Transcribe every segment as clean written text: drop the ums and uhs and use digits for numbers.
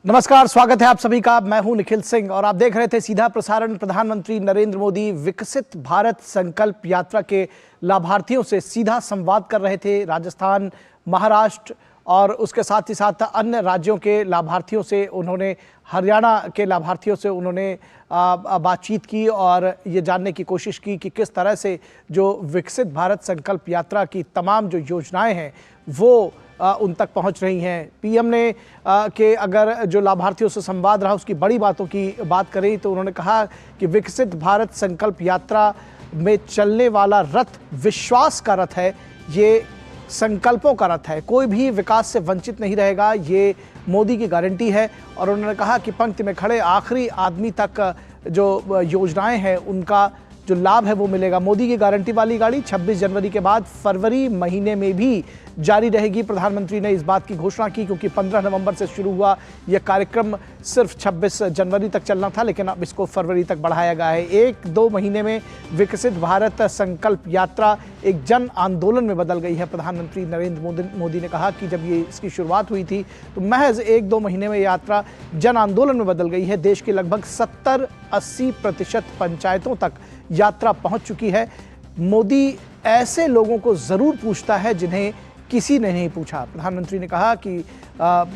नमस्कार, स्वागत है आप सभी का। मैं हूं निखिल सिंह और आप देख रहे थे सीधा प्रसारण। प्रधानमंत्री नरेंद्र मोदी विकसित भारत संकल्प यात्रा के लाभार्थियों से सीधा संवाद कर रहे थे। राजस्थान, महाराष्ट्र और उसके साथ ही साथ अन्य राज्यों के लाभार्थियों से उन्होंने, हरियाणा के लाभार्थियों से उन्होंने बातचीत की और ये जानने की कोशिश की कि किस तरह से जो विकसित भारत संकल्प यात्रा की तमाम जो योजनाएं हैं वो उन तक पहुंच रही हैं। पीएम ने के अगर जो लाभार्थियों से संवाद रहा उसकी बड़ी बातों की बात करी तो उन्होंने कहा कि विकसित भारत संकल्प यात्रा में चलने वाला रथ विश्वास का रथ है, ये संकल्पों का रथ है, कोई भी विकास से वंचित नहीं रहेगा, ये मोदी की गारंटी है। और उन्होंने कहा कि पंक्ति में खड़े आखिरी आदमी तक जो योजनाएं हैं उनका जो लाभ है वो मिलेगा। मोदी की गारंटी वाली गाड़ी 26 जनवरी के बाद फरवरी महीने में भी जारी रहेगी। प्रधानमंत्री ने इस बात की घोषणा की क्योंकि 15 नवंबर से शुरू हुआ यह कार्यक्रम सिर्फ 26 जनवरी तक चलना था, लेकिन अब इसको फरवरी तक बढ़ाया गया है। 1-2 महीने में विकसित भारत संकल्प यात्रा एक जन आंदोलन में बदल गई है। प्रधानमंत्री नरेंद्र मोदी ने कहा कि जब ये इसकी शुरुआत हुई थी तो महज 1-2 महीने में यात्रा जन आंदोलन में बदल गई है। देश की लगभग 70-80% पंचायतों तक यात्रा पहुंच चुकी है। मोदी ऐसे लोगों को जरूर पूछता है जिन्हें किसी ने नहीं पूछा। प्रधानमंत्री ने कहा कि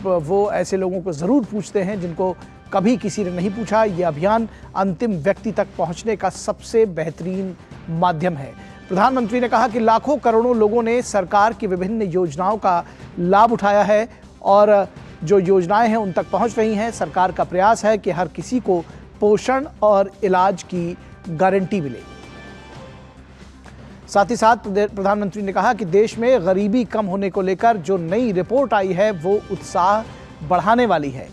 वो ऐसे लोगों को जरूर पूछते हैं जिनको कभी किसी ने नहीं पूछा। यह अभियान अंतिम व्यक्ति तक पहुंचने का सबसे बेहतरीन माध्यम है। प्रधानमंत्री ने कहा कि लाखों करोड़ों लोगों ने सरकार की विभिन्न योजनाओं का लाभ उठाया है और जो योजनाएं हैं उन तक पहुंच रही हैं। सरकार का प्रयास है कि हर किसी को पोषण और इलाज की गारंटी मिले। साथ ही साथ प्रधानमंत्री ने कहा कि देश में गरीबी कम होने को लेकर जो नई रिपोर्ट आई है वो उत्साह बढ़ाने वाली है।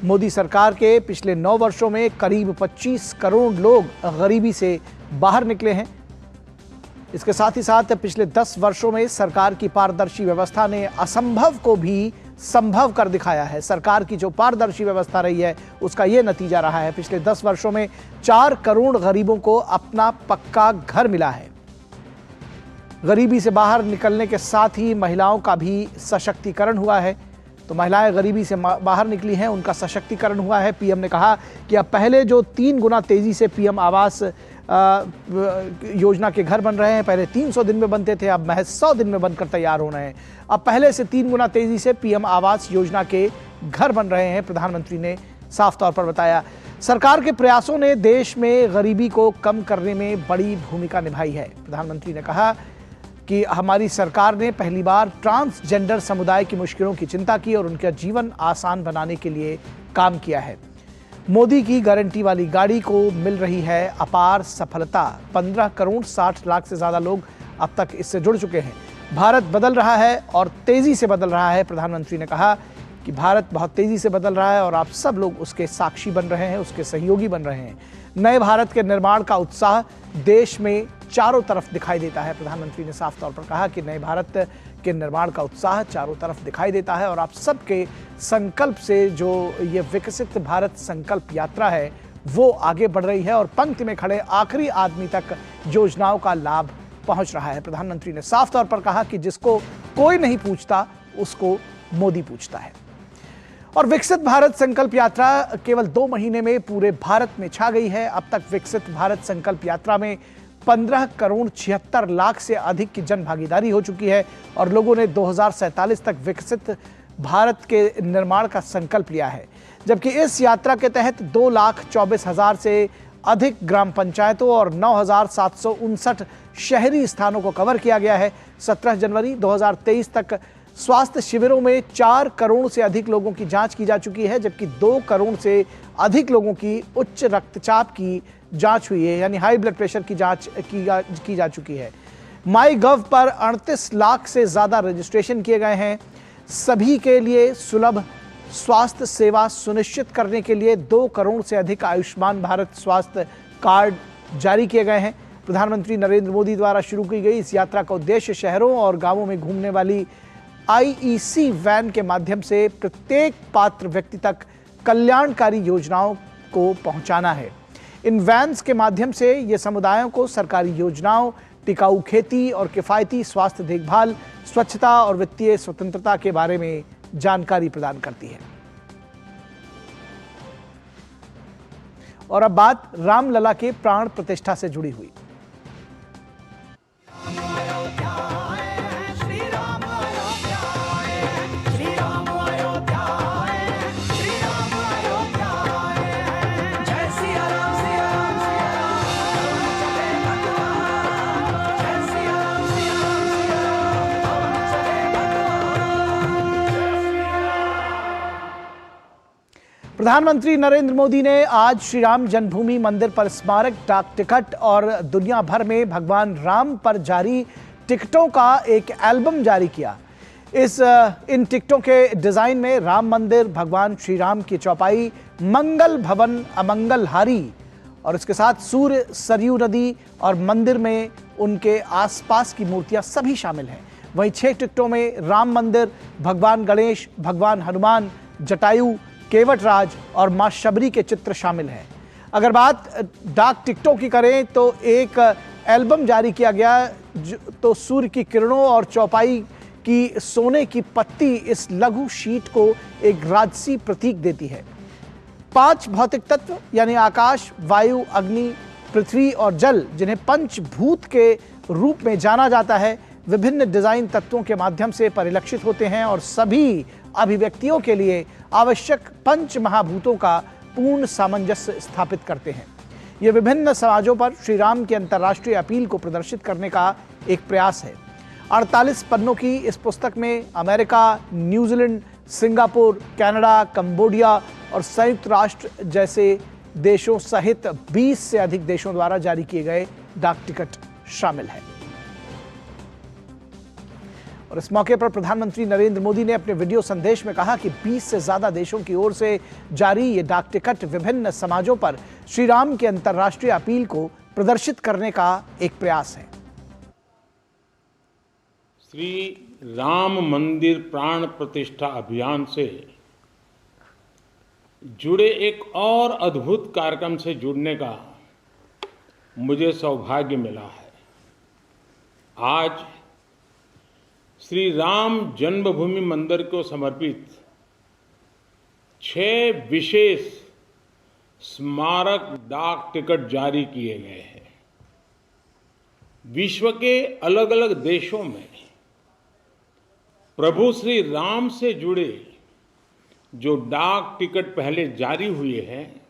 मोदी सरकार के पिछले 9 वर्षों में करीब 25 करोड़ लोग गरीबी से बाहर निकले हैं। इसके साथ ही साथ पिछले 10 वर्षों में सरकार की पारदर्शी व्यवस्था ने असंभव को भी संभव कर दिखाया है। सरकार की जो पारदर्शी व्यवस्था रही है उसका ये नतीजा रहा है। पिछले 10 वर्षों में 4 करोड़ गरीबों को अपना पक्का घर मिला है। गरीबी से बाहर निकलने के साथ ही महिलाओं का भी सशक्तिकरण हुआ है। तो महिलाएं गरीबी से बाहर निकली हैं, उनका सशक्तिकरण हुआ है। पीएम ने कहा कि अब पहले जो 3 गुना तेजी से पीएम आवास योजना के घर बन रहे हैं, पहले 300 दिन में बनते थे, अब महज 100 दिन में बनकर तैयार हो रहे हैं। अब पहले से 3 गुना तेजी से पीएम आवास योजना के घर बन रहे हैं, प्रधानमंत्री ने साफ तौर पर बताया। सरकार के प्रयासों ने देश में गरीबी को कम करने में बड़ी भूमिका निभाई है। प्रधानमंत्री ने कहा कि हमारी सरकार ने पहली बार ट्रांसजेंडर समुदाय की मुश्किलों की चिंता की और उनका जीवन आसान बनाने के लिए काम किया है। मोदी की गारंटी वाली गाड़ी को मिल रही है अपार सफलता। 15 करोड़ 60 लाख से ज्यादा लोग अब तक इससे जुड़ चुके हैं। भारत बदल रहा है और तेजी से बदल रहा है। प्रधानमंत्री ने कहा कि भारत बहुत तेजी से बदल रहा है और आप सब लोग उसके साक्षी बन रहे हैं, उसके सहयोगी बन रहे हैं। नए भारत के निर्माण का उत्साह देश में चारों तरफ दिखाई देता है। प्रधानमंत्री ने साफ तौर पर कहा कि नए भारत के निर्माण का उत्साह चारों तरफ दिखाई देता है और आप सबके संकल्प से जो ये विकसित भारत संकल्प यात्रा है वो आगे बढ़ रही है और पंक्ति में खड़े आखिरी आदमी तक योजनाओं का लाभ पहुंच रहा है। प्रधानमंत्री ने साफ तौर पर कहा कि जिसको कोई नहीं पूछता उसको मोदी पूछता है। और विकसित भारत संकल्प यात्रा केवल 2 महीने में पूरे भारत में छा गई है। अब तक विकसित भारत संकल्प यात्रा में 15 करोड़ 76 लाख से अधिक की जन भागीदारी हो चुकी है और लोगों ने 2047 तक विकसित भारत के निर्माण का संकल्प लिया है। जबकि इस यात्रा के तहत 2,24,000 से अधिक ग्राम पंचायतों और 9,759 शहरी स्थानों को कवर किया गया है। 17 जनवरी 2023 तक स्वास्थ्य शिविरों में 4 करोड़ से अधिक लोगों की जांच की जा चुकी है, जबकि 2 करोड़ से अधिक लोगों की उच्च रक्तचाप की जांच हुई है, यानी हाई ब्लड प्रेशर की जांच की जा चुकी है। माई गव पर 38 लाख से ज़्यादा रजिस्ट्रेशन किए गए हैं। सभी के लिए सुलभ स्वास्थ्य सेवा सुनिश्चित करने के लिए 2 करोड़ से अधिक आयुष्मान भारत स्वास्थ्य कार्ड जारी किए गए हैं। प्रधानमंत्री नरेंद्र मोदी द्वारा शुरू की गई इस यात्रा का उद्देश्य शहरों और गांवों में घूमने वाली आईईसी वैन के माध्यम से प्रत्येक पात्र व्यक्ति तक कल्याणकारी योजनाओं को पहुंचाना है। इन वैन्स के माध्यम से ये समुदायों को सरकारी योजनाओं, टिकाऊ खेती और किफ़ायती स्वास्थ्य देखभाल, स्वच्छता और वित्तीय स्वतंत्रता के बारे में जानकारी प्रदान करती है। और अब बात रामलला के प्राण प्रतिष्ठा से जुड़ी हुई। प्रधानमंत्री नरेंद्र मोदी ने आज श्री राम जन्मभूमि मंदिर पर स्मारक डाक टिकट और दुनिया भर में भगवान राम पर जारी टिकटों का एक एल्बम जारी किया। इन टिकटों के डिजाइन में राम मंदिर, भगवान श्री राम की चौपाई, मंगल भवन, अमंगल हारी और इसके साथ सूर्य, सरयू नदी और मंदिर में उनके आसपास की मूर्तियां सभी शामिल हैं। वहीं 6 टिकटों में राम मंदिर, भगवान गणेश, भगवान हनुमान, जटायु, केवटराज और मां शबरी के चित्र शामिल हैं। अगर बात डाक टिकटों की करें तो एक एल्बम जारी किया गया तो सूर्य की किरणों और चौपाई की सोने की पत्ती इस लघु शीट को एक राजसी प्रतीक देती है। 5 भौतिक तत्व यानी आकाश, वायु, अग्नि, पृथ्वी और जल, जिन्हें पंचभूत के रूप में जाना जाता है, विभिन्न डिजाइन तत्वों के माध्यम से परिलक्षित होते हैं और सभी अभिव्यक्तियों के लिए आवश्यक पंच महाभूतों का पूर्ण सामंजस्य स्थापित करते हैं। ये विभिन्न समाजों पर श्री राम की अंतर्राष्ट्रीय अपील को प्रदर्शित करने का एक प्रयास है। 48 पन्नों की इस पुस्तक में America, New Zealand, Singapore, Canada, Cambodia और संयुक्त राष्ट्र जैसे देशों सहित 20 से अधिक देशों द्वारा जारी किए गए डाक टिकट शामिल हैं। और इस मौके पर प्रधानमंत्री नरेंद्र मोदी ने अपने वीडियो संदेश में कहा कि 20 से ज्यादा देशों की ओर से जारी ये डाक टिकट विभिन्न समाजों पर श्री राम की अंतर्राष्ट्रीय अपील को प्रदर्शित करने का एक प्रयास है। श्री राम मंदिर प्राण प्रतिष्ठा अभियान से जुड़े एक और अद्भुत कार्यक्रम से जुड़ने का मुझे सौभाग्य मिला है। आज श्री राम जन्मभूमि मंदिर को समर्पित 6 विशेष स्मारक डाक टिकट जारी किए गए हैं। विश्व के अलग अलग देशों में प्रभु श्री राम से जुड़े जो डाक टिकट पहले जारी हुए हैं,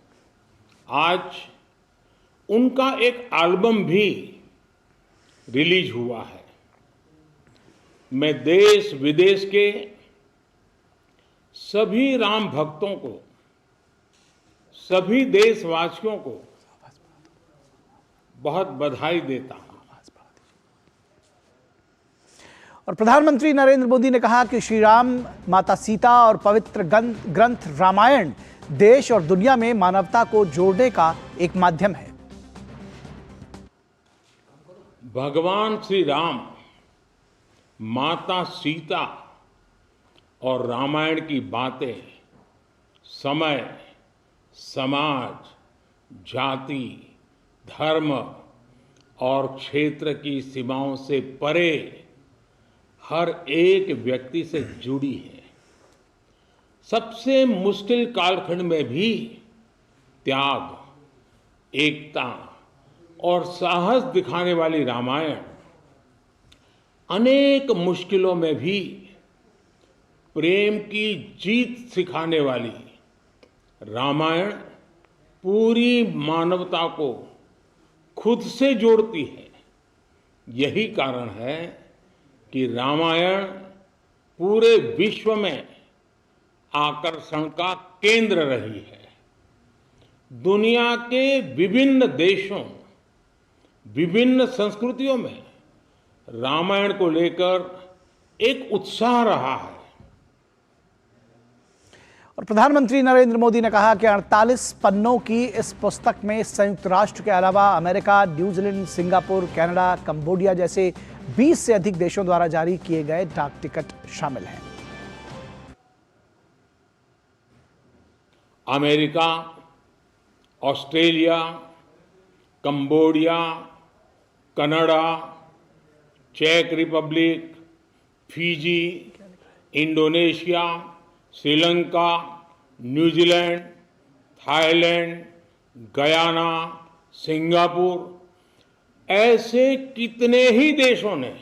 आज उनका एक एल्बम भी रिलीज हुआ है। मैं देश विदेश के सभी राम भक्तों को, सभी देशवासियों को बहुत बधाई देता हूं। और प्रधानमंत्री नरेंद्र मोदी ने कहा कि श्री राम, माता सीता और पवित्र ग्रंथ रामायण देश और दुनिया में मानवता को जोड़ने का एक माध्यम है। भगवान श्री राम, माता सीता और रामायण की बातें समय, समाज, जाति, धर्म और क्षेत्र की सीमाओं से परे हर एक व्यक्ति से जुड़ी है। सबसे मुश्किल कालखंड में भी त्याग, एकता और साहस दिखाने वाली रामायण, अनेक मुश्किलों में भी प्रेम की जीत सिखाने वाली रामायण पूरी मानवता को खुद से जोड़ती है। यही कारण है कि रामायण पूरे विश्व में आकर्षण का केंद्र रही है। दुनिया के विभिन्न देशों, विभिन्न संस्कृतियों में रामायण को लेकर एक उत्साह रहा है। और प्रधानमंत्री नरेंद्र मोदी ने कहा कि 48 पन्नों की इस पुस्तक में संयुक्त राष्ट्र के अलावा America, New Zealand, Singapore, Canada, Cambodia जैसे 20 से अधिक देशों द्वारा जारी किए गए डाक टिकट शामिल हैं। अमेरिका, ऑस्ट्रेलिया, कंबोडिया, कनाडा, चेक Republic, Fiji, Indonesia, Sri Lanka, New Zealand, Thailand, Guyana, Singapore ऐसे कितने ही देशों ने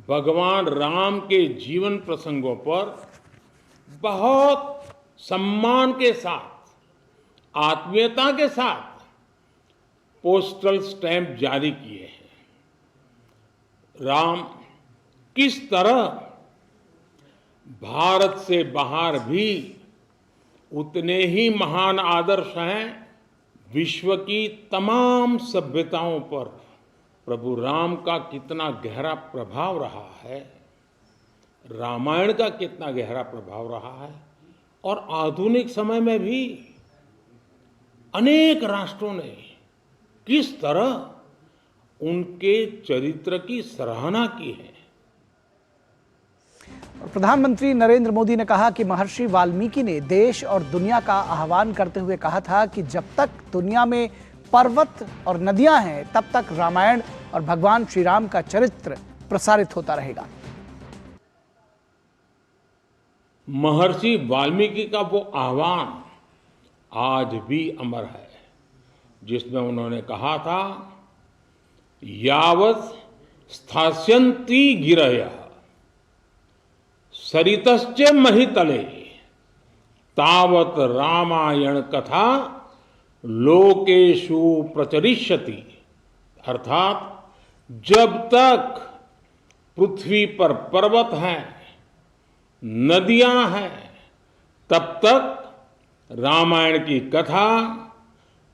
भगवान राम के जीवन प्रसंगों पर बहुत सम्मान के साथ, आत्मीयता के साथ पोस्टल स्टैंप जारी किए हैं। राम किस तरह भारत से बाहर भी उतने ही महान आदर्श हैं। विश्व की तमाम सभ्यताओं पर प्रभु राम का कितना गहरा प्रभाव रहा है, रामायण का कितना गहरा प्रभाव रहा है, और आधुनिक समय में भी अनेक राष्ट्रों ने किस तरह उनके चरित्र की सराहना की है। और प्रधानमंत्री नरेंद्र मोदी ने कहा कि महर्षि वाल्मीकि ने देश और दुनिया का आह्वान करते हुए कहा था कि जब तक दुनिया में पर्वत और नदियां हैं तब तक रामायण और भगवान श्री राम का चरित्र प्रसारित होता रहेगा। महर्षि वाल्मीकि का वो आह्वान आज भी अमर है, जिसमें उन्होंने कहा था, यावत् स्थास्यन्ति गिरयः सरितश्च महितले तावत् रामायण कथा लोकेषु प्रचरिष्यति। अर्थात जब तक पृथ्वी पर पर्वत हैं, नदियां हैं, तब तक रामायण की कथा,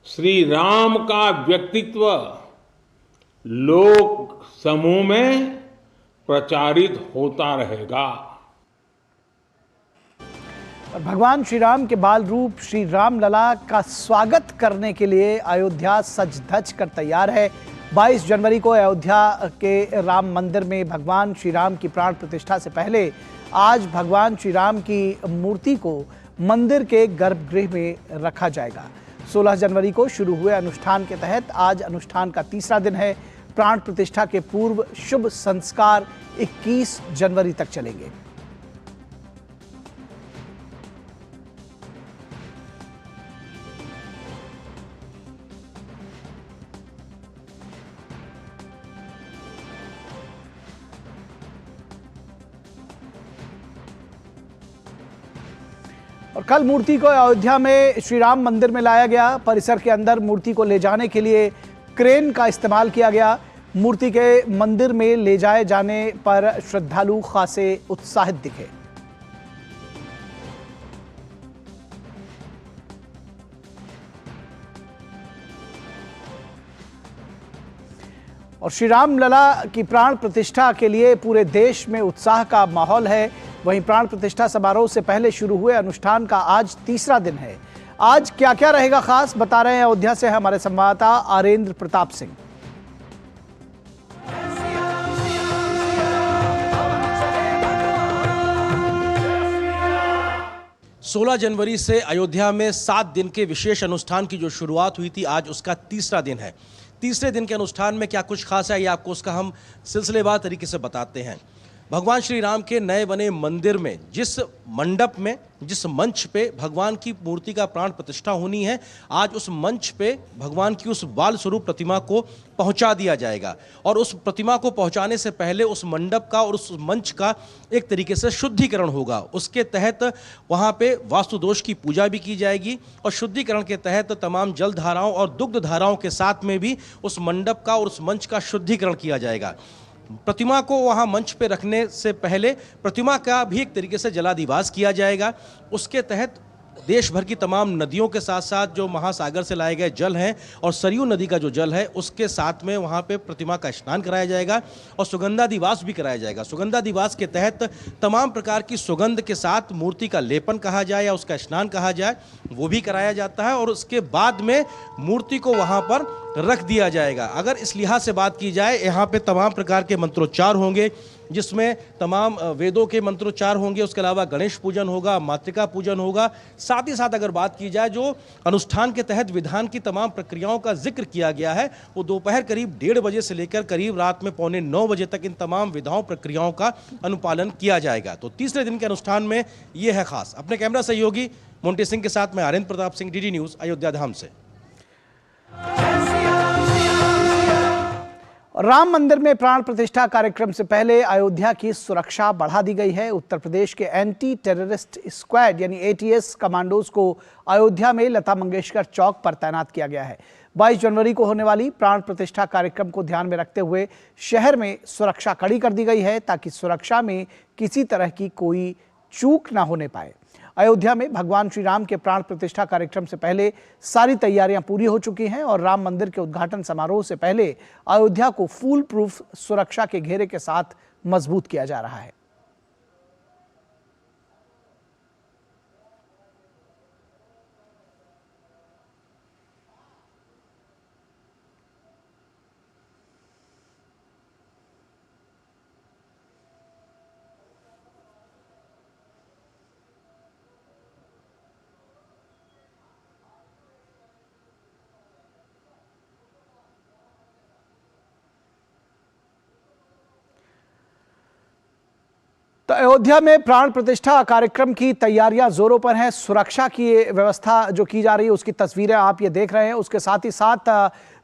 श्री राम का व्यक्तित्व लोक समूह में प्रचारित होता रहेगा। और भगवान श्री राम के बाल रूप श्री राम लला का स्वागत करने के लिए अयोध्या सज धज कर तैयार है। 22 जनवरी को अयोध्या के राम मंदिर में भगवान श्री राम की प्राण प्रतिष्ठा से पहले आज भगवान श्री राम की मूर्ति को मंदिर के गर्भगृह में रखा जाएगा। 16 जनवरी को शुरू हुए अनुष्ठान के तहत आज अनुष्ठान का तीसरा दिन है। प्राण प्रतिष्ठा के पूर्व शुभ संस्कार 21 जनवरी तक चलेंगे। और कल मूर्ति को अयोध्या में श्री राम मंदिर में लाया गया। परिसर के अंदर मूर्ति को ले जाने के लिए क्रेन का इस्तेमाल किया गया। मूर्ति के मंदिर में ले जाए जाने पर श्रद्धालु खासे उत्साहित दिखे। और श्री राम लला की प्राण प्रतिष्ठा के लिए पूरे देश में उत्साह का माहौल है। वहीं प्राण प्रतिष्ठा समारोह से पहले शुरू हुए अनुष्ठान का आज तीसरा दिन है। आज क्या क्या रहेगा खास, बता रहे हैं अयोध्या से हमारे संवाददाता आरेंद्र प्रताप सिंह। सोलह जनवरी से अयोध्या में 7 दिन के विशेष अनुष्ठान की जो शुरुआत हुई थी, आज उसका तीसरा दिन है। तीसरे दिन के अनुष्ठान में क्या कुछ खास है, ये आपको उसका हम सिलसिलेवार तरीके से बताते हैं। भगवान श्री राम के नए बने मंदिर में जिस मंडप में, जिस मंच पे भगवान की मूर्ति का प्राण प्रतिष्ठा होनी है, आज उस मंच पे भगवान की उस बाल स्वरूप प्रतिमा को पहुंचा दिया जाएगा। और उस प्रतिमा को पहुंचाने से पहले उस मंडप का और उस मंच का एक तरीके से शुद्धिकरण होगा। उसके तहत वहाँ पे वास्तु दोष की पूजा भी की जाएगी और शुद्धिकरण के तहत तमाम जल धाराओं और दुग्ध धाराओं के साथ में भी उस मंडप का और उस मंच का शुद्धिकरण किया जाएगा। प्रतिमा को वहाँ मंच पे रखने से पहले प्रतिमा का भी एक तरीके से जलादिवास किया जाएगा। उसके तहत देश भर की तमाम नदियों के साथ साथ जो महासागर से लाए गए जल हैं और सरयू नदी का जो जल है उसके साथ में वहाँ पे प्रतिमा का स्नान कराया जाएगा और सुगंधादिवास भी कराया जाएगा। सुगंधादिवास के तहत तमाम प्रकार की सुगंध के साथ मूर्ति का लेपन कहा जाए या उसका स्नान कहा जाए, वो भी कराया जाता है। और उसके बाद में मूर्ति को वहाँ पर रख दिया जाएगा। अगर इस लिहाज से बात की जाए, यहाँ पे तमाम प्रकार के मंत्रोच्चार होंगे, जिसमें तमाम वेदों के मंत्रोच्चार होंगे, उसके अलावा गणेश पूजन होगा, मातृका पूजन होगा। साथ ही साथ अगर बात की जाए, जो अनुष्ठान के तहत विधान की तमाम प्रक्रियाओं का जिक्र किया गया है, वो दोपहर करीब 1:30 बजे से लेकर करीब रात में 8:45 बजे तक इन तमाम विधाओं प्रक्रियाओं का अनुपालन किया जाएगा। तो तीसरे दिन के अनुष्ठान में ये है खास। अपने कैमरा सहयोगी मोंटी सिंह के साथ मैं आर्यन प्रताप सिंह, डीडी न्यूज, अयोध्या धाम से। राम मंदिर में प्राण प्रतिष्ठा कार्यक्रम से पहले अयोध्या की सुरक्षा बढ़ा दी गई है। उत्तर प्रदेश के एंटी टेररिस्ट स्क्वाड यानी एटीएस कमांडोज को अयोध्या में लता मंगेशकर चौक पर तैनात किया गया है। 22 जनवरी को होने वाली प्राण प्रतिष्ठा कार्यक्रम को ध्यान में रखते हुए शहर में सुरक्षा कड़ी कर दी गई है, ताकि सुरक्षा में किसी तरह की कोई चूक ना होने पाए। अयोध्या में भगवान श्री राम के प्राण प्रतिष्ठा कार्यक्रम से पहले सारी तैयारियां पूरी हो चुकी हैं और राम मंदिर के उद्घाटन समारोह से पहले अयोध्या को फूल प्रूफ सुरक्षा के घेरे के साथ मजबूत किया जा रहा है। तो अयोध्या में प्राण प्रतिष्ठा कार्यक्रम की तैयारियां जोरों पर हैं। सुरक्षा की व्यवस्था जो की जा रही है उसकी तस्वीरें आप ये देख रहे हैं। उसके साथ ही साथ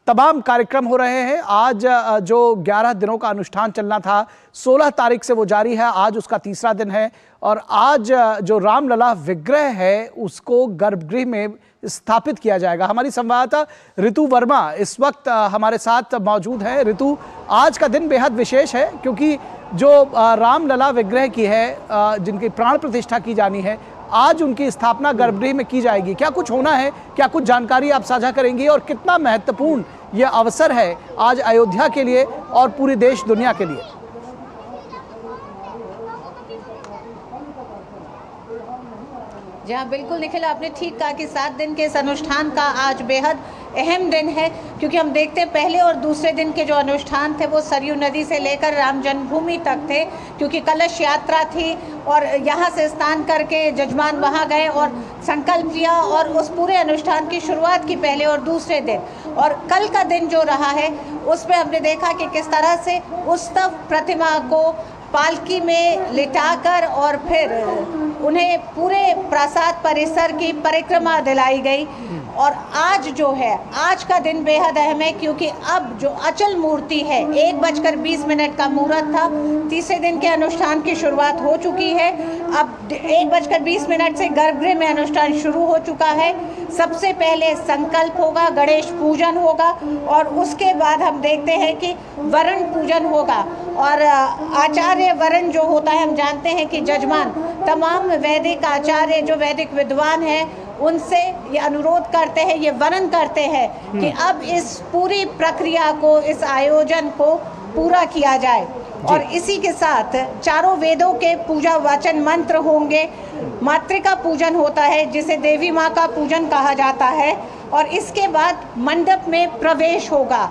तमाम कार्यक्रम हो रहे हैं। आज जो 11 दिनों का अनुष्ठान चलना था, 16 तारीख से वो जारी है। आज उसका तीसरा दिन है और आज जो रामलला विग्रह है उसको गर्भगृह में स्थापित किया जाएगा। हमारी संवाददाता ऋतु वर्मा इस वक्त हमारे साथ मौजूद है। ऋतु, आज का दिन बेहद विशेष है क्योंकि जो रामलला विग्रह की है, जिनकी प्राण प्रतिष्ठा की जानी है, आज उनकी स्थापना गर्भगृह में की जाएगी। क्या कुछ होना है, क्या कुछ जानकारी आप साझा करेंगी और कितना महत्वपूर्ण यह अवसर है आज अयोध्या के लिए और पूरे देश दुनिया के लिए? जी हाँ, बिल्कुल निखिल, आपने ठीक कहा कि 7 दिन के इस अनुष्ठान का आज बेहद अहम दिन है, क्योंकि हम देखते हैं पहले और दूसरे दिन के जो अनुष्ठान थे वो सरयू नदी से लेकर राम जन्मभूमि तक थे, क्योंकि कलश यात्रा थी और यहाँ से स्नान करके जजमान वहाँ गए और संकल्प लिया और उस पूरे अनुष्ठान की शुरुआत की पहले और दूसरे दिन। और कल का दिन जो रहा है उसमें हमने देखा कि किस तरह से उस्तव प्रतिमा को पालकी में लिटाकर और फिर उन्हें पूरे प्रासाद परिसर की परिक्रमा दिलाई गई। और आज जो है, आज का दिन बेहद अहम है, क्योंकि अब जो अचल मूर्ति है, 1:20 का मुहूर्त था, तीसरे दिन के अनुष्ठान की शुरुआत हो चुकी है। अब 1:20 से गर्भगृह में अनुष्ठान शुरू हो चुका है। सबसे पहले संकल्प होगा, गणेश पूजन होगा और उसके बाद हम देखते हैं कि वरण पूजन होगा। और आचार्य वरण जो होता है, हम जानते हैं कि जजमान तमाम वैदिक आचार्य जो वैदिक विद्वान हैं उनसे ये अनुरोध करते हैं, ये वरण करते हैं कि अब इस पूरी प्रक्रिया को, इस आयोजन को पूरा किया जाए। और इसी के साथ चारों वेदों के पूजा वाचन मंत्र होंगे। मातृका पूजन होता है जिसे देवी माँ का पूजन कहा जाता है। और इसके बाद मंडप में प्रवेश होगा।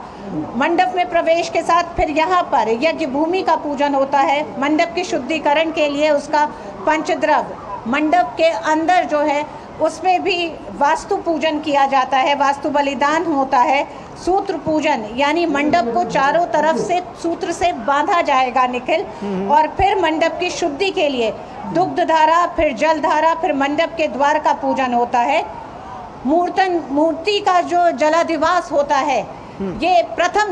मंडप में प्रवेश के साथ फिर यहाँ पर यज्ञ भूमि का पूजन होता है। मंडप के शुद्धिकरण के लिए उसका पंचद्रव्य, मंडप के अंदर जो है उसमें भी वास्तु पूजन किया जाता है, वास्तु बलिदान होता है। सूत्र पूजन यानी मंडप को चारों तरफ से सूत्र से बांधा जाएगा निखिल। और फिर मंडप की शुद्धि के लिए दुग्ध धारा, फिर जल धारा, फिर मंडप के द्वार का पूजन होता है। मूर्ति का जो जलाधिवास होता है, ये प्रथम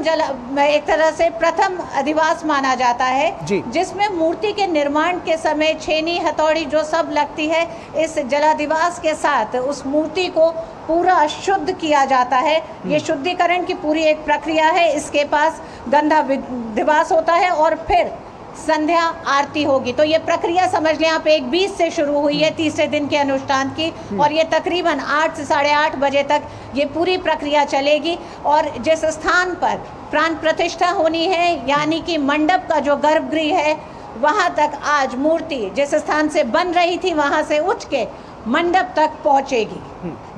एक तरह से प्रथम अधिवास माना जाता है, जिसमें मूर्ति के निर्माण के समय छेनी, हथौड़ी जो सब लगती है, इस जलाधिवास के साथ उस मूर्ति को पूरा शुद्ध किया जाता है। ये शुद्धिकरण की पूरी एक प्रक्रिया है। इसके पास गंधा दिवास होता है और फिर संध्या आरती होगी। तो ये प्रक्रिया समझ लें आप 1:20 से शुरू हुई है तीसरे दिन के अनुष्ठान की, और ये तकरीबन 8 से 8:30 बजे तक ये पूरी प्रक्रिया चलेगी। और जिस स्थान पर प्राण प्रतिष्ठा होनी है, यानी कि मंडप का जो गर्भगृह है, वहाँ तक आज मूर्ति जिस स्थान से बन रही थी वहाँ से उठ के मंडप तक पहुँचेगी।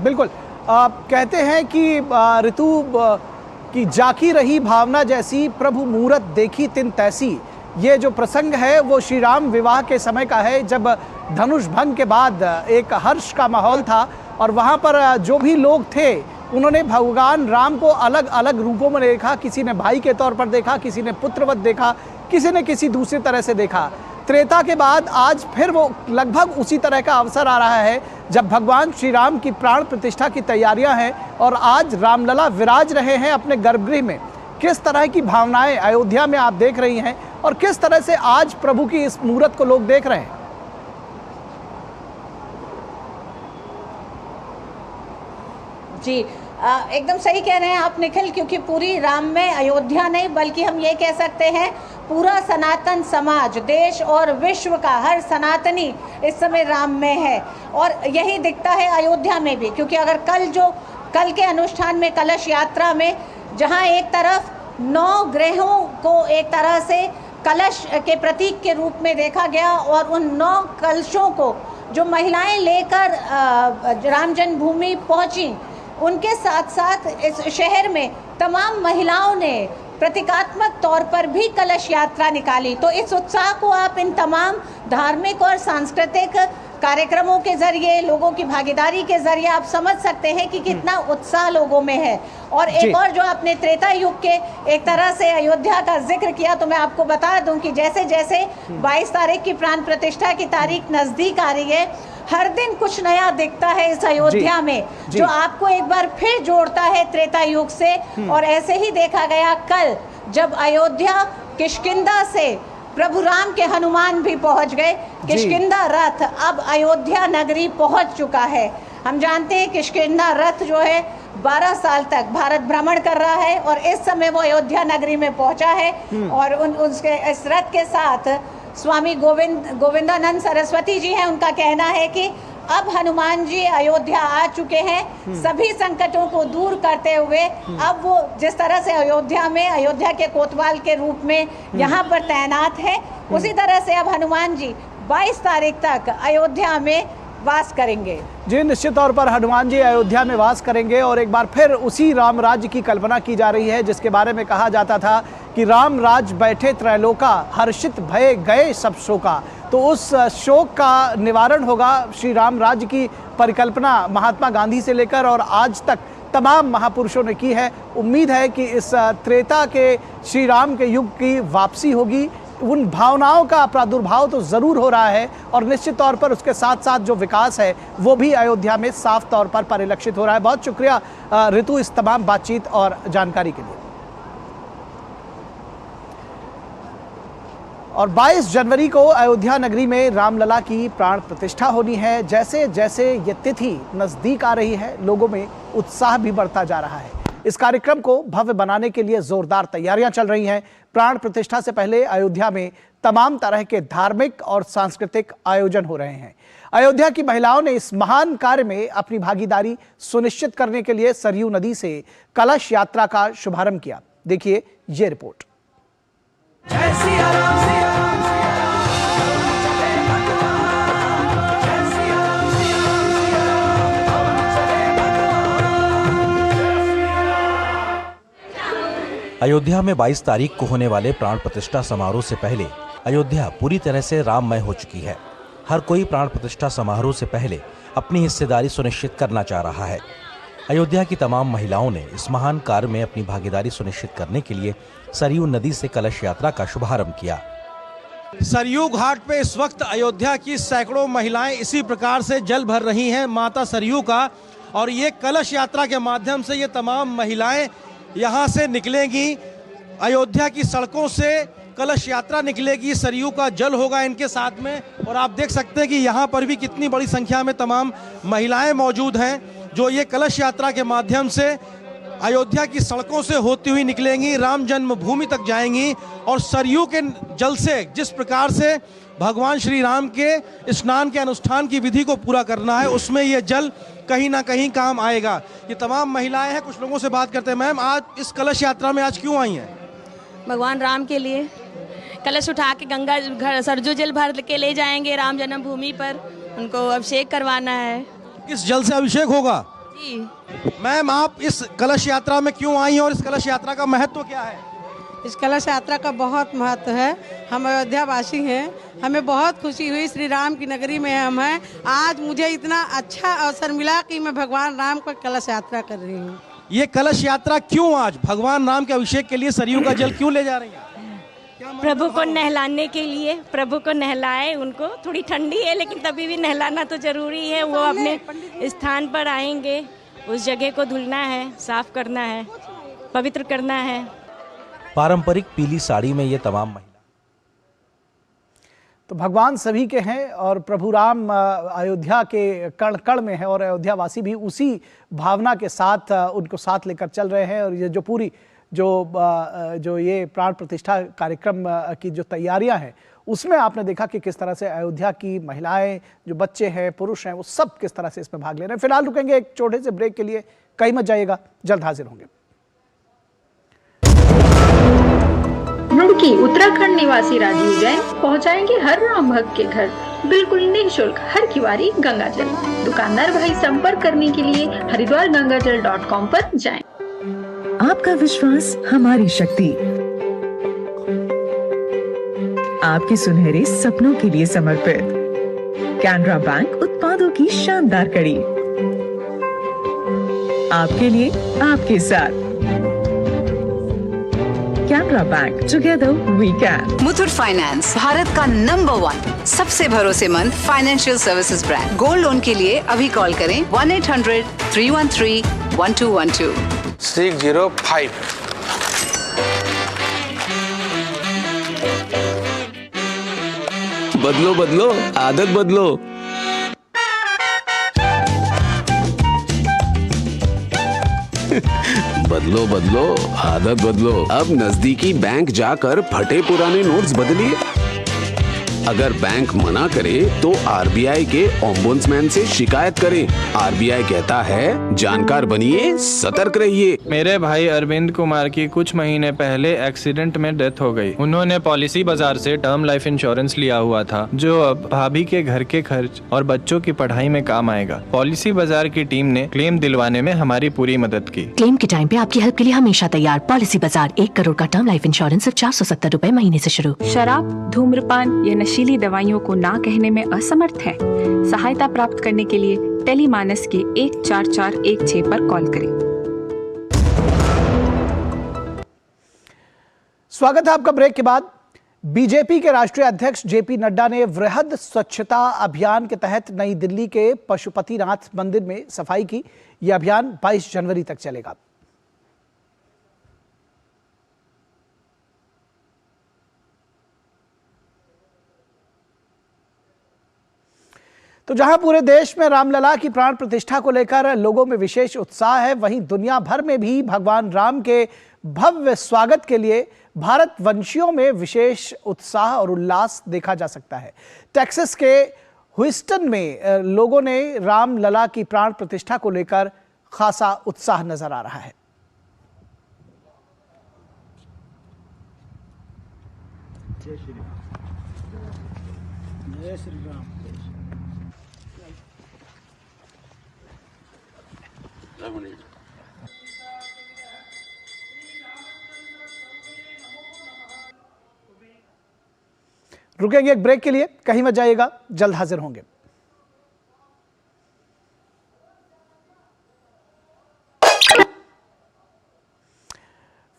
बिल्कुल, कहते हैं कि ऋतु कि जाकी रही भावना जैसी, प्रभु मूरत देखी तिन तैसी। ये जो प्रसंग है वो श्री राम विवाह के समय का है, जब धनुष भंग के बाद एक हर्ष का माहौल था और वहाँ पर जो भी लोग थे उन्होंने भगवान राम को अलग अलग रूपों में देखा। किसी ने भाई के तौर पर देखा, किसी ने पुत्रवत देखा, किसी ने किसी दूसरी तरह से देखा। त्रेता के बाद आज फिर वो लगभग उसी तरह का अवसर आ रहा है जब भगवान श्री राम की प्राण प्रतिष्ठा की तैयारियां हैं और आज रामलला विराज रहे हैं अपने गर्भगृह में। किस तरह की भावनाएं अयोध्या में आप देख रही हैं और किस तरह से आज प्रभु की इस मूरत को लोग देख रहे हैं? जी, एकदम सही कह रहे हैं आप निखिल, क्योंकि पूरी राम में अयोध्या नहीं बल्कि हम ये कह सकते हैं पूरा सनातन समाज, देश और विश्व का हर सनातनी इस समय राम में है। और यही दिखता है अयोध्या में भी, क्योंकि अगर कल के अनुष्ठान में कलश यात्रा में जहां एक तरफ 9 ग्रहों को एक तरह से कलश के प्रतीक के रूप में देखा गया और उन 9 कलशों को जो महिलाएं लेकर राम जन्मभूमि पहुंची, उनके साथ साथ इस शहर में तमाम महिलाओं ने प्रतीकात्मक तौर पर भी कलश यात्रा निकाली। तो इस उत्साह को आप इन तमाम धार्मिक और सांस्कृतिक कार्यक्रमों के जरिए, लोगों की भागीदारी के जरिए आप समझ सकते हैं कि कितना उत्साह लोगों में है। और एक और जो आपने त्रेता युग के एक तरह से अयोध्या का जिक्र किया, तो मैं आपको बता दूं कि जैसे जैसे 22 तारीख की प्राण प्रतिष्ठा की तारीख नजदीक आ रही है, हर दिन कुछ नया दिखता है इस अयोध्या में, जो आपको एक बार फिर जोड़ता है त्रेता युग से। और ऐसे ही देखा गया कल जब अयोध्या किष्किंधा से प्रभु राम के हनुमान भी पहुंच गए। किष्किंधा रथ अब अयोध्या नगरी पहुंच चुका है। हम जानते हैं किष्किंधा रथ जो है 12 साल तक भारत भ्रमण कर रहा है और इस समय वो अयोध्या नगरी में पहुंचा है। और उसके इस रथ के साथ स्वामी गोविंदानंद सरस्वती जी हैं। उनका कहना है कि अब हनुमान जी अयोध्या आ चुके हैं, सभी संकटों को दूर करते हुए अब वो जिस तरह से अयोध्या के कोतवाल के रूप में यहाँ पर तैनात है, उसी तरह से अब हनुमान जी 22 तारीख तक अयोध्या में वास करेंगे। जी, निश्चित तौर पर हनुमान जी अयोध्या में वास करेंगे और एक बार फिर उसी राम राज्य की कल्पना की जा रही है जिसके बारे में कहा जाता था कि राम राज बैठे त्रैलोका, हर्षित भय गए सब शोका। तो उस शोक का निवारण होगा। श्री राम राज्य की परिकल्पना महात्मा गांधी से लेकर और आज तक तमाम महापुरुषों ने की है। उम्मीद है कि इस त्रेता के श्री राम के युग की वापसी होगी। उन भावनाओं का प्रादुर्भाव तो ज़रूर हो रहा है और निश्चित तौर पर उसके साथ साथ जो विकास है वो भी अयोध्या में साफ तौर पर परिलक्षित हो रहा है। बहुत शुक्रिया ऋतु इस तमाम बातचीत और जानकारी के लिए। और 22 जनवरी को अयोध्या नगरी में रामलला की प्राण प्रतिष्ठा होनी है। जैसे जैसे ये तिथि नज़दीक आ रही है, लोगों में उत्साह भी बढ़ता जा रहा है। इस कार्यक्रम को भव्य बनाने के लिए जोरदार तैयारियां चल रही हैं। प्राण प्रतिष्ठा से पहले अयोध्या में तमाम तरह के धार्मिक और सांस्कृतिक आयोजन हो रहे हैं। अयोध्या की महिलाओं ने इस महान कार्य में अपनी भागीदारी सुनिश्चित करने के लिए सरयू नदी से कलश यात्रा का शुभारंभ किया। देखिए ये रिपोर्ट। अयोध्या में 22 तारीख को होने वाले प्राण प्रतिष्ठा समारोह से पहले अयोध्या पूरी तरह से राममय हो चुकी है। हर कोई प्राण प्रतिष्ठा समारोह से पहले अपनी हिस्सेदारी सुनिश्चित करना चाह रहा है। अयोध्या की तमाम महिलाओं ने इस महान कार्य में अपनी भागीदारी सुनिश्चित करने के लिए सरयू नदी से कलश यात्रा का शुभारंभ किया। सरयू घाट पे इस वक्त अयोध्या की सैकड़ों महिलाएं इसी प्रकार से जल भर रही हैं माता सरयू का, और ये कलश यात्रा के माध्यम से ये तमाम महिलाएं यहाँ से निकलेंगी। अयोध्या की सड़कों से कलश यात्रा निकलेगी, सरयू का जल होगा इनके साथ में। और आप देख सकते हैं कि यहाँ पर भी कितनी बड़ी संख्या में तमाम महिलाएं मौजूद हैं जो ये कलश यात्रा के माध्यम से अयोध्या की सड़कों से होती हुई निकलेंगी, राम जन्मभूमि तक जाएंगी। और सरयू के जल से जिस प्रकार से भगवान श्री राम के स्नान के अनुष्ठान की विधि को पूरा करना है, उसमें ये जल कहीं ना कहीं काम आएगा। ये तमाम महिलाएं हैं, कुछ लोगों से बात करते हैं। मैम, आज इस कलश यात्रा में आज क्यों आई हैं? भगवान राम के लिए कलश उठा के गंगा सरजू जल भर के ले जाएंगे राम जन्मभूमि पर, उनको अभिषेक करवाना है। किस जल से अभिषेक होगा? जी। मैम, आप इस कलश यात्रा में क्यों आई हैं और इस कलश यात्रा का महत्व क्या है? इस कलश यात्रा का बहुत महत्व है। हम अयोध्या वासी हैं, हमें बहुत खुशी हुई, श्री राम की नगरी में हम हैं। आज मुझे इतना अच्छा अवसर मिला कि मैं भगवान राम का कलश यात्रा कर रही हूँ। ये कलश यात्रा क्यों आज भगवान राम के अभिषेक के लिए सरयू का जल क्यों ले जा रही हैं? प्रभु को नहलाने के लिए, प्रभु को नहलाए। उनको थोड़ी ठंडी है लेकिन तभी भी नहलाना तो जरूरी है। वो अपने स्थान पर आएंगे, उस जगह को धुलना है, साफ करना है, पवित्र करना है। पारंपरिक पीली साड़ी में ये तमाम महिला। तो भगवान सभी के हैं और प्रभु राम अयोध्या के कण कण में है और अयोध्या वासी भी उसी भावना के साथ उनको साथ लेकर चल रहे हैं। और ये जो पूरी जो ये प्राण प्रतिष्ठा कार्यक्रम की जो तैयारियां हैं उसमें आपने देखा कि किस तरह से अयोध्या की महिलाएं, जो बच्चे हैं, पुरुष हैं, वो सब किस तरह से इसमें भाग ले रहे हैं। फिलहाल रुकेंगे एक छोटे से ब्रेक के लिए, कहीं मत जाइएगा, जल्द हाजिर होंगे। रुड़की उत्तराखंड निवासी राजीव जैन पहुंचाएंगे हर राम भक्त के घर बिल्कुल निःशुल्क हर किवारी गंगा जल। दुकानदार भाई संपर्क करने के लिए हरिद्वारगंगाजल.com पर जाएं। आपका विश्वास हमारी शक्ति, आपके सुनहरे सपनों के लिए समर्पित कैनरा बैंक उत्पादों की शानदार कड़ी, आपके लिए, आपके साथ। Canara bank, together we can. Muthoot finance, Bharat का नंबर 1 सबसे भरोसेमंद financial services brand. Gold loan के लिए अभी कॉल करें 1-800-313-1212। 605। बदलो बदलो, आदत बदलो। बदलो बदलो, आदत बदलो। अब नजदीकी बैंक जाकर फटे पुराने नोट्स बदलिए। अगर बैंक मना करे तो आरबीआई के ओम्बुड्समैन से शिकायत करें। आरबीआई कहता है, जानकार बनिए, सतर्क रहिए। मेरे भाई अरविंद कुमार की कुछ महीने पहले एक्सीडेंट में डेथ हो गई। उन्होंने पॉलिसी बाजार से टर्म लाइफ इंश्योरेंस लिया हुआ था, जो अब भाभी के घर के खर्च और बच्चों की पढ़ाई में काम आएगा। पॉलिसी बाजार की टीम ने क्लेम दिलवाने में हमारी पूरी मदद की। क्लेम के टाइम पे आपकी हेल्प के लिए हमेशा तैयार। पॉलिसी बाजार, 1 करोड़ का टर्म लाइफ इंश्योरेंस सिर्फ 470 रुपए महीने से शुरू। शराब, धूम्रपान या नशीली दवाइयों को ना कहने में असमर्थ है? सहायता प्राप्त करने के लिए टेलीमानस के 14416 पर कॉल करें। स्वागत है आपका ब्रेक के बाद। बीजेपी के राष्ट्रीय अध्यक्ष जेपी नड्डा ने वृहद स्वच्छता अभियान के तहत नई दिल्ली के पशुपतिनाथ मंदिर में सफाई की। यह अभियान 22 जनवरी तक चलेगा। तो जहां पूरे देश में रामलला की प्राण प्रतिष्ठा को लेकर लोगों में विशेष उत्साह है, वहीं दुनिया भर में भी भगवान राम के भव्य स्वागत के लिए भारतवंशियों में विशेष उत्साह और उल्लास देखा जा सकता है। टेक्सास के ह्यूस्टन में लोगों ने रामलला की प्राण प्रतिष्ठा को लेकर खासा उत्साह नजर आ रहा है। जय श्री राम। जय श्री राम। रुकेंगे एक ब्रेक के लिए, कहीं मत जाइएगा, जल्द हाजिर होंगे।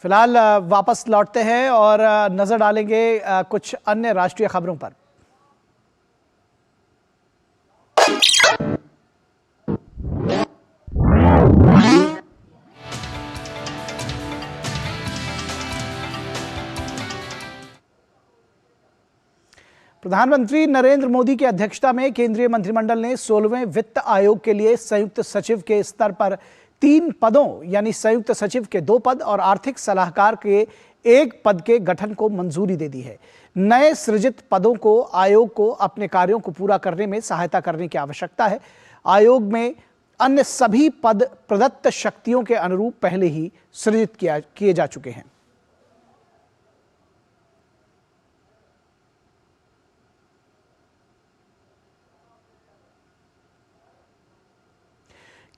फिलहाल वापस लौटते हैं और नजर डालेंगे कुछ अन्य राष्ट्रीय खबरों पर। प्रधानमंत्री नरेंद्र मोदी की अध्यक्षता में केंद्रीय मंत्रिमंडल ने 16वें वित्त आयोग के लिए संयुक्त सचिव के स्तर पर 3 पदों यानी संयुक्त सचिव के 2 पद और आर्थिक सलाहकार के 1 पद के गठन को मंजूरी दे दी है। नए सृजित पदों को आयोग को अपने कार्यों को पूरा करने में सहायता करने की आवश्यकता है। आयोग में अन्य सभी पद प्रदत्त शक्तियों के अनुरूप पहले ही सृजित किए जा चुके हैं।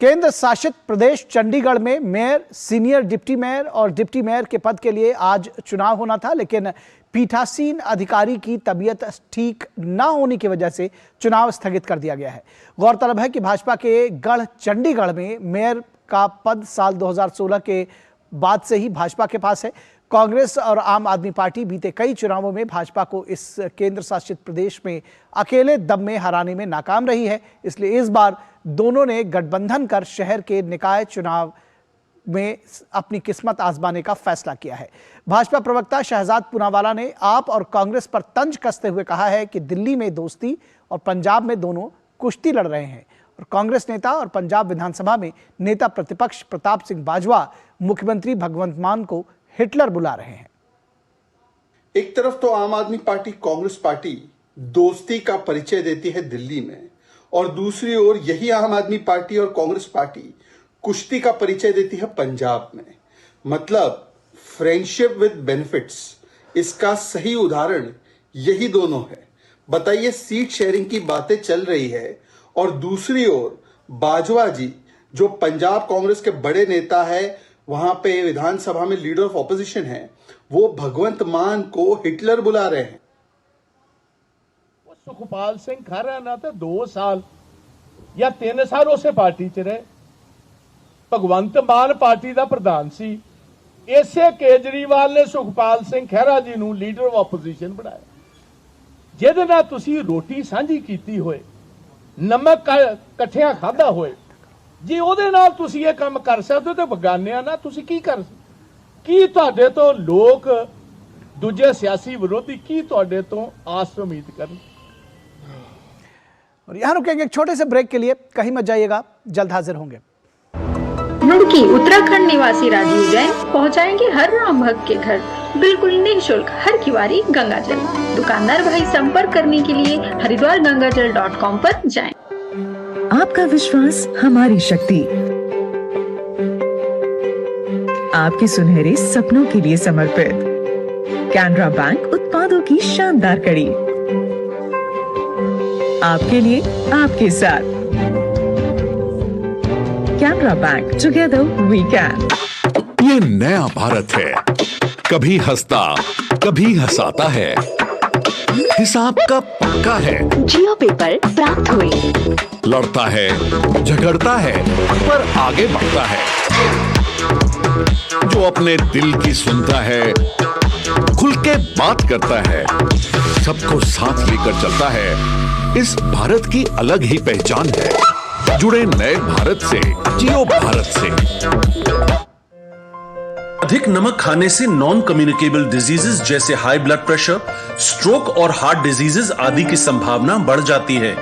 केंद्र शासित प्रदेश चंडीगढ़ में मेयर, सीनियर डिप्टी मेयर और डिप्टी मेयर के पद के लिए आज चुनाव होना था, लेकिन पीठासीन अधिकारी की तबीयत ठीक न होने की वजह से चुनाव स्थगित कर दिया गया है। गौरतलब है कि भाजपा के गढ़ चंडीगढ़ में मेयर का पद साल 2016 के बाद से ही भाजपा के पास है। कांग्रेस और आम आदमी पार्टी बीते कई चुनावों में भाजपा को इस केंद्र शासित प्रदेश में अकेले दम में हराने में नाकाम रही है, इसलिए इस बार दोनों ने गठबंधन कर शहर के निकाय चुनाव में अपनी किस्मत आजमाने का फैसला किया है। भाजपा प्रवक्ता शहजाद पूनावाला ने आप और कांग्रेस पर तंज कसते हुए कहा है कि दिल्ली में दोस्ती और पंजाब में दोनों कुश्ती लड़ रहे हैं और कांग्रेस नेता और पंजाब विधानसभा में नेता प्रतिपक्ष प्रताप सिंह बाजवा मुख्यमंत्री भगवंत मान को हिटलर बुला रहे हैं। एक तरफ तो आम आदमी पार्टी कांग्रेस पार्टी दोस्ती का परिचय देती है दिल्ली में, और दूसरी ओर यही आम आदमी पार्टी और कांग्रेस पार्टी कुश्ती का परिचय देती है पंजाब में। मतलब फ्रेंडशिप विद बेनिफिट्स, इसका सही उदाहरण यही दोनों है। बताइए, सीट शेयरिंग की बातें चल रही है और दूसरी ओर बाजवा जी जो पंजाब कांग्रेस के बड़े नेता है, वहां पे विधानसभा में लीडर ऑफ ऑपोजिशन है, वो भगवंत मान को हिटलर बुला रहे हैं। सुखपाल सिंह खैरा ना तो 2 साल या 3 साल उसे पार्टी च रहे, भगवंत मान पार्टी का प्रधान सी, इसे केजरीवाल ने सुखपाल सिंह खैरा जी नूं लीडर ऑफ ऑपोजिशन बनाया, जिहदे नाल तुसीं रोटी सांझी कीती होए, नमक इकट्ठियां खाधा होए, जे ਉਹਦੇ ਨਾਲ ਤੁਸੀਂ ਇਹ ਕੰਮ ਕਰ ਸਕਦੇ ਹੋ ਤੇ ਬਗਾਨਿਆਂ ਨਾਲ ਤੁਸੀਂ ਕੀ ਕਰ, ਕੀ ਤੁਹਾਡੇ ਤੋਂ ਲੋਕ ਦੂਜੇ ਸਿਆਸੀ ਵਿਰੋਧੀ ਕੀ ਤੁਹਾਡੇ ਤੋਂ ਆਸ ਉਮੀਦ ਕਰਨ। और यहां रुकेंगे एक छोटे से ब्रेक के लिए, कहीं मत जाइएगा, जल्द हाजिर होंगे। रुड़की उत्तराखंड निवासी राजीव जैन पहुंचाएंगे हर राम भक्त के घर बिल्कुल निःशुल्क हर किवारी गंगाजल। दुकानदार भाई संपर्क करने के लिए हरिद्वारगंगाजल.com पर जाएं। आपका विश्वास हमारी शक्ति, आपके सुनहरे सपनों के लिए समर्पित कैनरा बैंक उत्पादों की शानदार कड़ी, आपके लिए आपके साथ Canara bank, together we can. ये नया भारत है, कभी हंसता कभी हंसाता है, हिसाब का पक्का है। जियो पेपर प्राप्त हुए, लड़ता है झगड़ता है पर आगे बढ़ता है, जो अपने दिल की सुनता है, खुल के बात करता है, सबको साथ लेकर चलता है, इस भारत की अलग ही पहचान है। जुड़े नए भारत से, जियो भारत से। अधिक नमक खाने से नॉन कम्युनिकेबल डिजीजेस जैसे हाई ब्लड प्रेशर, स्ट्रोक और हार्ट डिजीजेस आदि की संभावना बढ़ जाती है।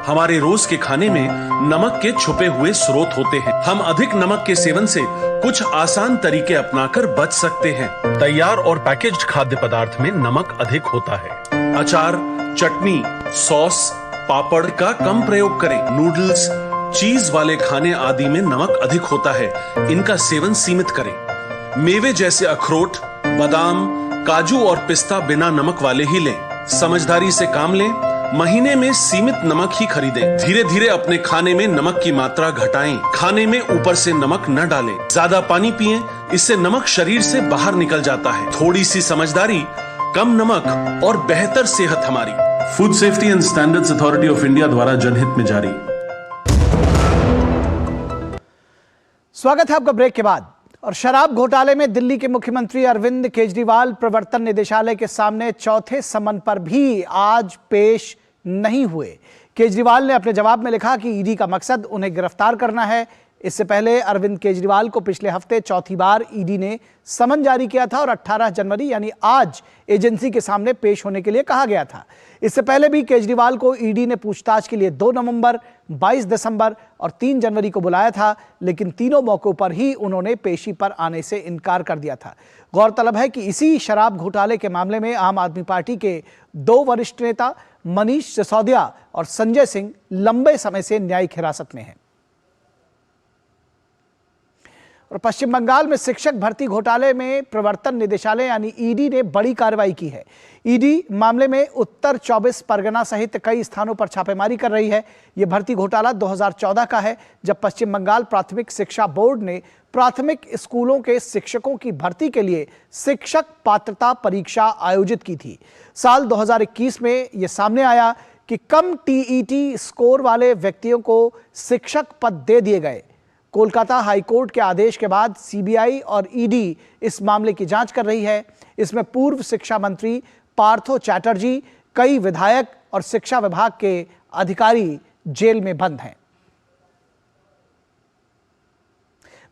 हमारे रोज के खाने में नमक के छुपे हुए स्रोत होते हैं। हम अधिक नमक के सेवन से कुछ आसान तरीके अपनाकर बच सकते हैं। तैयार और पैकेज्ड खाद्य पदार्थ में नमक अधिक होता है। अचार, चटनी, सॉस, पापड़ का कम प्रयोग करें। नूडल्स, चीज वाले खाने आदि में नमक अधिक होता है, इनका सेवन सीमित करें। मेवे जैसे अखरोट, बादाम, काजू और पिस्ता बिना नमक वाले ही लें। समझदारी से काम लें, महीने में सीमित नमक ही खरीदें। धीरे धीरे अपने खाने में नमक की मात्रा घटाएं। खाने में ऊपर से नमक न डालें। ज्यादा पानी पिएं, इससे नमक शरीर से बाहर निकल जाता है। थोड़ी सी समझदारी, कम नमक और बेहतर सेहत हमारी। Food safety and standards authority of India द्वारा जनहित में जारी। स्वागत है आपका ब्रेक के बाद। और शराब घोटाले में दिल्ली के मुख्यमंत्री अरविंद केजरीवाल प्रवर्तन निदेशालय के सामने चौथे समन पर भी आज पेश नहीं हुए। केजरीवाल ने अपने जवाब में लिखा कि ईडी का मकसद उन्हें गिरफ्तार करना है। इससे पहले अरविंद केजरीवाल को पिछले हफ्ते चौथी बार ईडी ने समन जारी किया था और 18 जनवरी यानी आज एजेंसी के सामने पेश होने के लिए कहा गया था। इससे पहले भी केजरीवाल को ईडी ने पूछताछ के लिए 2 नवंबर, 22 दिसंबर और 3 जनवरी को बुलाया था, लेकिन तीनों मौकों पर ही उन्होंने पेशी पर आने से इनकार कर दिया था। गौरतलब है कि इसी शराब घोटाले के मामले में आम आदमी पार्टी के 2 वरिष्ठ नेता मनीष सिसोदिया और संजय सिंह लंबे समय से न्यायिक हिरासत में हैं। और पश्चिम बंगाल में शिक्षक भर्ती घोटाले में प्रवर्तन निदेशालय यानी ईडी ने बड़ी कार्रवाई की है। ईडी मामले में उत्तर 24 परगना सहित कई स्थानों पर छापेमारी कर रही है। यह भर्ती घोटाला 2014 का है, जब पश्चिम बंगाल प्राथमिक शिक्षा बोर्ड ने प्राथमिक स्कूलों के शिक्षकों की भर्ती के लिए शिक्षक पात्रता परीक्षा आयोजित की थी। साल 2021 में यह सामने आया कि कम टीईटी स्कोर वाले व्यक्तियों को शिक्षक पद दे दिए गए। कोलकाता हाईकोर्ट के आदेश के बाद सीबीआई और ईडी इस मामले की जांच कर रही है। इसमें पूर्व शिक्षा मंत्री पार्थो चैटर्जी, कई विधायक और शिक्षा विभाग के अधिकारी जेल में बंद हैं।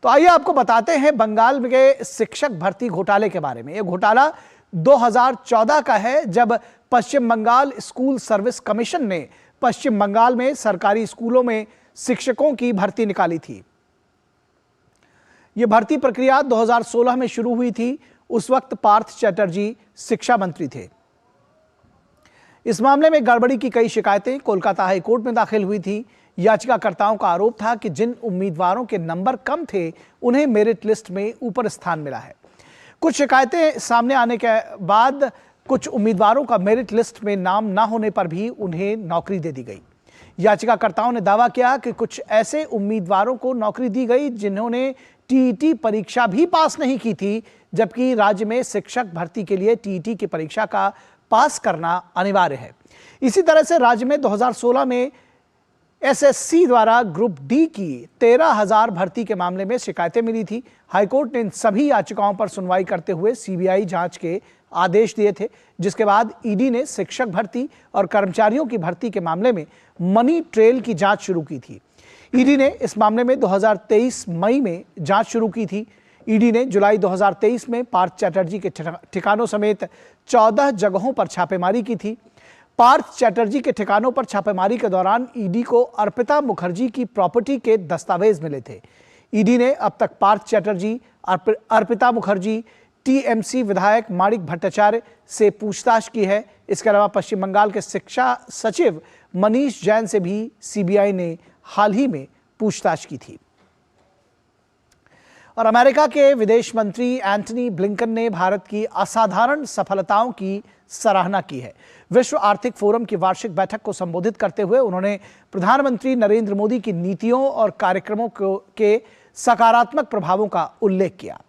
तो आइए आपको बताते हैं बंगाल के शिक्षक भर्ती घोटाले के बारे में। यह घोटाला 2014 का है, जब पश्चिम बंगाल स्कूल सर्विस कमीशन ने पश्चिम बंगाल में सरकारी स्कूलों में शिक्षकों की भर्ती निकाली थी। यह भर्ती प्रक्रिया 2016 में शुरू हुई थी। उस वक्त पार्थ चैटर्जी शिक्षा मंत्री थे। इस मामले में गड़बड़ी की कई शिकायतें कोलकाता हाईकोर्ट में दाखिल हुई थी। याचिकाकर्ताओं का आरोप था कि जिन उम्मीदवारों के नंबर कम थे उन्हें मेरिट लिस्ट में ऊपर स्थान मिला है। कुछ शिकायतें सामने आने के बाद कुछ उम्मीदवारों का मेरिट लिस्ट में नाम न होने पर भी उन्हें नौकरी दे दी गई। याचिकाकर्ताओं ने दावा किया कि कुछ ऐसे उम्मीदवारों को नौकरी दी गई जिन्होंने टीईटी परीक्षा भी पास नहीं की थी, जबकि राज्य में शिक्षक भर्ती के लिए टीईटी की परीक्षा का पास करना अनिवार्य है। इसी तरह से राज्य में 2016 में एसएससी द्वारा ग्रुप डी की 13,000 भर्ती के मामले में शिकायतें मिली थी। हाईकोर्ट ने इन सभी याचिकाओं पर सुनवाई करते हुए सीबीआई जांच के आदेश दिए थे, जिसके बाद ईडी ने शिक्षक भर्ती और कर्मचारियों की भर्ती के मामले में मनी ट्रेल की जांच शुरू की थी। ईडी ने इस मामले में 2023 मई में जांच शुरू की थी। ईडी ने जुलाई 2023 में पार्थ चैटर्जी के ठिकानों समेत 14 जगहों पर छापेमारी की थी। पार्थ चैटर्जी के ठिकानों पर छापेमारी के दौरान ईडी को अर्पिता मुखर्जी की प्रॉपर्टी के दस्तावेज मिले थे। ईडी ने अब तक पार्थ चैटर्जी, अर्पिता मुखर्जी, टीएमसी विधायक माणिक भट्टाचार्य से पूछताछ की है। इसके अलावा पश्चिम बंगाल के शिक्षा सचिव मनीष जैन से भी सीबीआई ने हाल ही में पूछताछ की थी। और अमेरिका के विदेश मंत्री एंटनी ब्लिंकन ने भारत की असाधारण सफलताओं की सराहना की है। विश्व आर्थिक फोरम की वार्षिक बैठक को संबोधित करते हुए उन्होंने प्रधानमंत्री नरेंद्र मोदी की नीतियों और कार्यक्रमों के सकारात्मक प्रभावों का उल्लेख किया।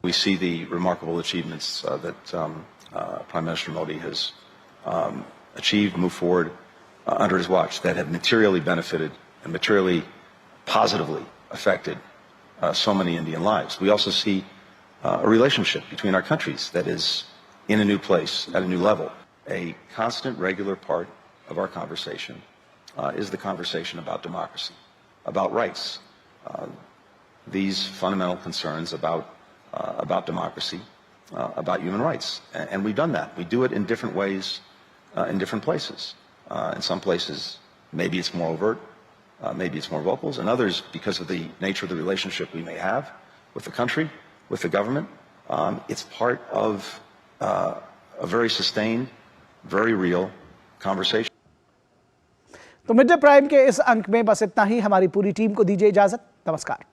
We see the remarkable achievements that Prime Minister Modi has achieved, moved forward under his watch that have materially benefited and materially positively affected so many Indian lives. We also see a relationship between our countries that is in a new place, at a new level. A constant, regular part of our conversation is the conversation about democracy, about rights, these fundamental concerns about democracy, about human rights. And we've done that. We do it in different ways, in different places. In some places, maybe it's more overt, maybe it's more vocal, and others, because of the nature of the relationship we may have with the country, with the government, it's part of a very sustained, very real conversation. तो mid day prime के इस अंक में बस इतना ही। हमारी पूरी team को दीजिए इजाजत। नमस्कार।